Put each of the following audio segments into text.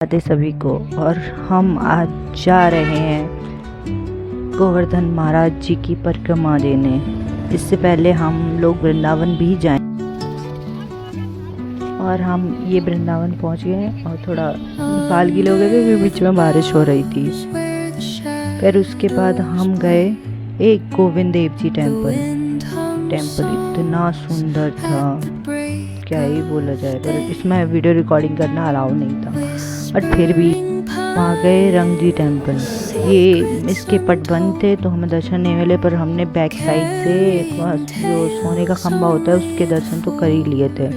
राधे सभी को। और हम आज जा रहे हैं गोवर्धन महाराज जी की परिक्रमा देने। इससे पहले हम लोग वृंदावन भी जाएं। और हम ये वृंदावन पहुंच गए और थोड़ा बाल गीले हो गए थे क्योंकि बीच में बारिश हो रही थी। फिर उसके बाद हम गए एक गोविंद देव जी टेम्पल इतना सुंदर था, क्या ही बोला जाए। पर इसमें वीडियो रिकॉर्डिंग करना अलाउ नहीं था, बट फिर भी वहाँ गए रंग जी टेम्पल। ये इसके पट बंद थे तो हमें दर्शन नहीं मिले, पर हमने बैक साइड से जो सोने का खंबा होता है उसके दर्शन तो कर ही लिए थे।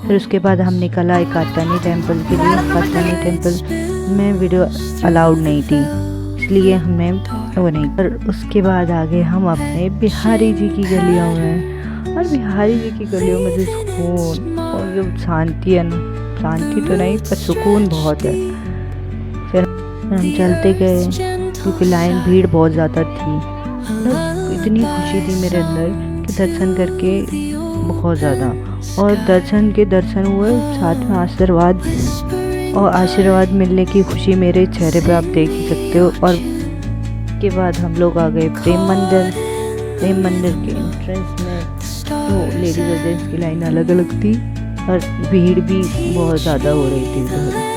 फिर उसके बाद हम निकला एक कात्यायनी टेम्पल के लिए। कात्यायनी टेम्पल में वीडियो अलाउड नहीं थी, इसलिए हमने वो नहीं। पर उसके बाद आगे हम अपने बिहारी जी की गलियों में, और बिहारी जी की गलियों में जो सुकून और जो शांति है ना, शांति तो नहीं पर सुकून बहुत है। फिर हम चलते गए क्योंकि लाइन भीड़ बहुत ज़्यादा थी। इतनी खुशी थी मेरे अंदर कि दर्शन करके बहुत ज़्यादा, और दर्शन हुए, साथ में आशीर्वाद और आशीर्वाद मिलने की खुशी मेरे चेहरे पे आप देख ही सकते हो। और के बाद हम लोग आ गए प्रेम मंदिर के एंट्रेंस में। तो लेडीज और जेंट्स की लाइन अलग अलग थी और भीड़ भी बहुत ज़्यादा हो रही थी उधर।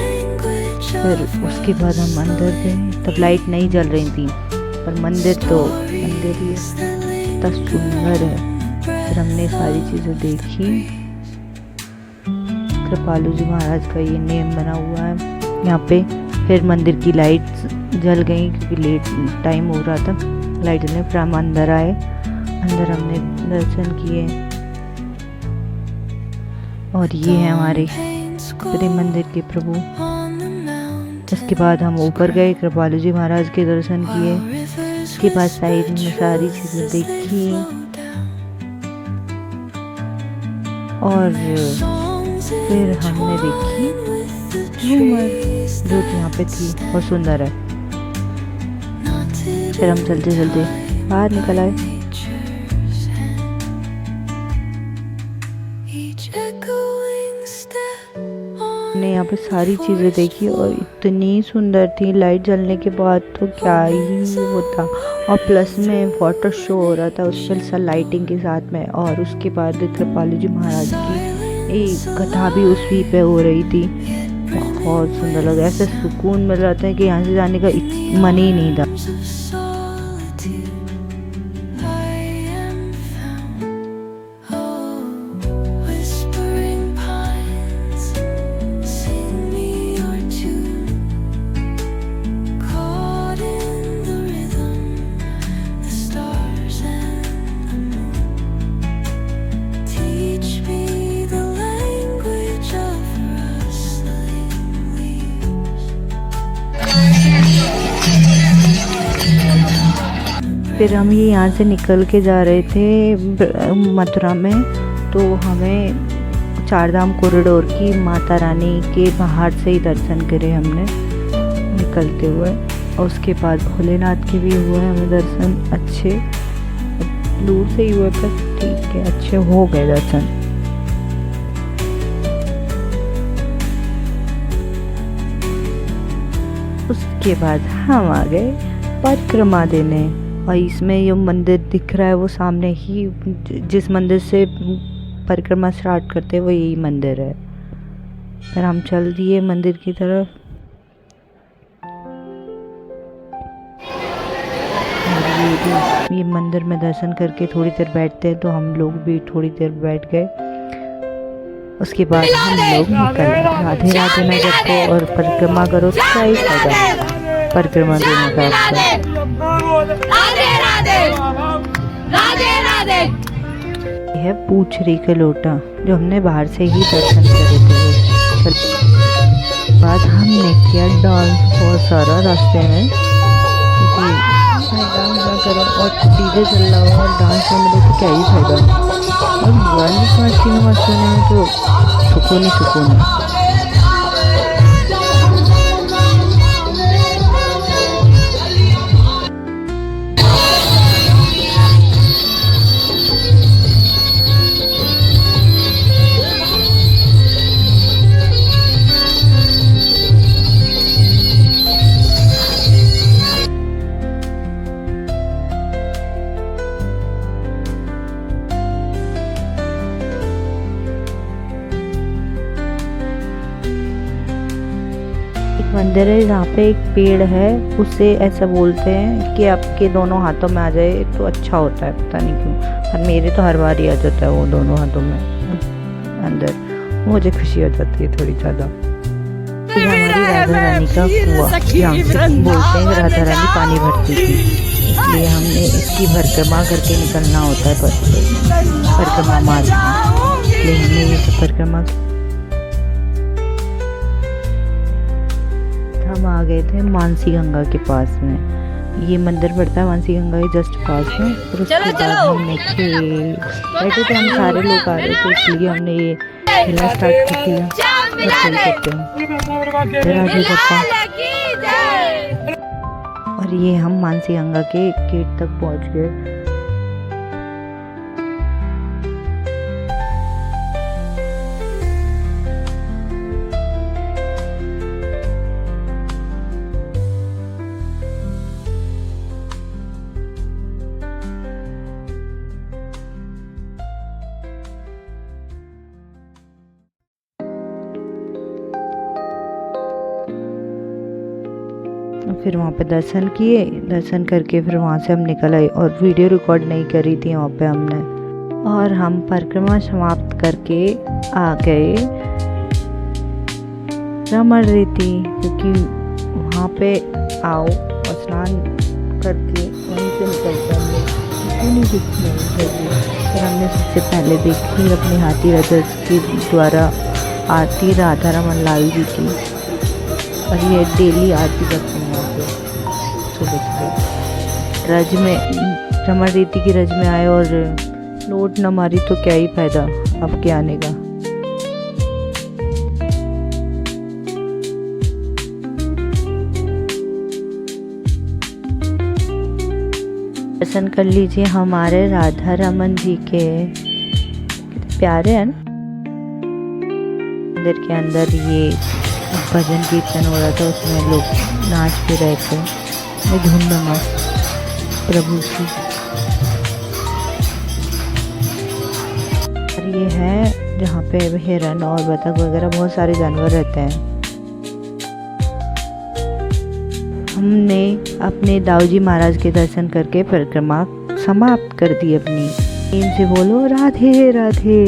फिर उसके बाद हम अंदर गए, तब लाइट नहीं जल रही थी, पर मंदिर ही इतना सुंदर है। फिर हमने सारी चीज़ें देखी। कृपालु जी महाराज का ये नेम बना हुआ है यहाँ पे। फिर मंदिर की लाइट जल गई क्योंकि लेट टाइम हो रहा था, लाइट जलने। फिर हम अंदर आए, अंदर हमने दर्शन किए। और ये है हमारे प्रेम मंदिर के प्रभु। इसके बाद हम ऊपर गए, कृपालु जी महाराज के दर्शन किए। इसके बाद साइड में सारी चीज़ें देखी और फिर हमने देखी झूमर जो यहाँ पे थी, बहुत सुंदर है। फिर हम चलते चलते बाहर निकल आए। हमने यहाँ पे सारी चीज़ें देखी और इतनी सुंदर थी। लाइट जलने के बाद तो क्या ही वो था, और प्लस में वाटर शो हो रहा था उसमें लाइटिंग के साथ में। और उसके बाद कृपालु जी महाराज की एक कथा भी उसी पे हो रही थी। बहुत सुंदर लगा, ऐसे सुकून मिल रहा था कि यहाँ से जाने का मन ही नहीं था। फिर हम ये यहाँ से निकल के जा रहे थे मथुरा में, तो हमें चारधाम कॉरिडोर की माता रानी के बाहर से ही दर्शन करे हमने निकलते हुए। और उसके बाद भोलेनाथ के भी हुए हमें दर्शन, अच्छे दूर से ही हुए पर ठीक है, अच्छे हो गए दर्शन। उसके बाद हम आ गए परिक्रमा देने। और इसमें ये मंदिर दिख रहा है वो सामने ही, जिस मंदिर से परिक्रमा स्टार्ट करते हैं वो यही मंदिर है। फिर हम चल दिए मंदिर की तरफ। और ये मंदिर में दर्शन करके थोड़ी देर बैठते हैं, तो हम लोग भी थोड़ी देर बैठ गए। उसके बाद हम लोग निकल राधे राधे ना जपो और परिक्रमा करो तो क्या ही फायदा परिक्रमा देने का। यह है पूछरी का लोटा जो हमने बाहर से ही दर्शन करे थे। बाद हमने किया डांस बहुत सारा रास्ते में, क्योंकि डांस ना करो और डीजे चल रहा हो और डांस ना मिले तो क्या ही फायदा। और गाने सुनने में तो सुकून ही सुकून है। मंदिर है जहाँ पे एक पेड़ है, उसे ऐसा बोलते हैं कि आपके दोनों हाथों में आ जाए तो अच्छा होता है, पता नहीं क्यों, पर मेरे तो हर बार ही आ जाता है वो दोनों हाथों में अंदर, मुझे खुशी हो जाती है थोड़ी ज़्यादा। हमारी राधा रानी का कुआं, जहाँ से बोलते हैं कि राधा रानी पानी भरती थी, इसलिए हमने इसकी परिक्रमा करके निकलना होता है, परिक्रमा मार्ग, इसलिए हमने ये सब परिक्रमा। हम आ गए थे मानसी गंगा के पास में, ये मंदिर पड़ता है मानसी गंगा के जस्ट पास में। और उसके बाद हमने बैठे थे, हम सारे लोग आ रहे थे इसलिए हमने ये खेलना स्टार्ट कर दिया। और ये हम मानसी गंगा के गेट तक पहुंच गए। फिर वहाँ पे दर्शन किए, दर्शन करके फिर वहाँ से हम निकल आए, और वीडियो रिकॉर्ड नहीं करी थी वहाँ पे हमने। और हम परिक्रमा समाप्त करके आ गए रमण रेती, क्योंकि वहाँ पे आओ और स्नान करके वहीं से निकलते हमने, नहीं दिखती फिर हमने सबसे पहले देखी अपने हाथी रजत के द्वारा आरती राधा रमन लाई जी की, और ये डेली आरती करते हैं यहाँ पे सुबह सुबह। रज में रमण रीति की रज में आए और लोट न मारी तो क्या ही फायदा आपके आने का। दर्शन कर लीजिए हमारे राधा रमन जी के, प्यारे हैं ना। मंदिर के अंदर ये भजन कीर्तन हो रहा था, उसमें लोग नाच भी रहे थे, धूम मस्त प्रभु की। और ये है जहाँ पे हिरन और बतख वगैरह बहुत सारे जानवर रहते हैं। हमने अपने दाऊजी महाराज के दर्शन करके परिक्रमा समाप्त कर दी अपनी। इनसे बोलो राधे राधे।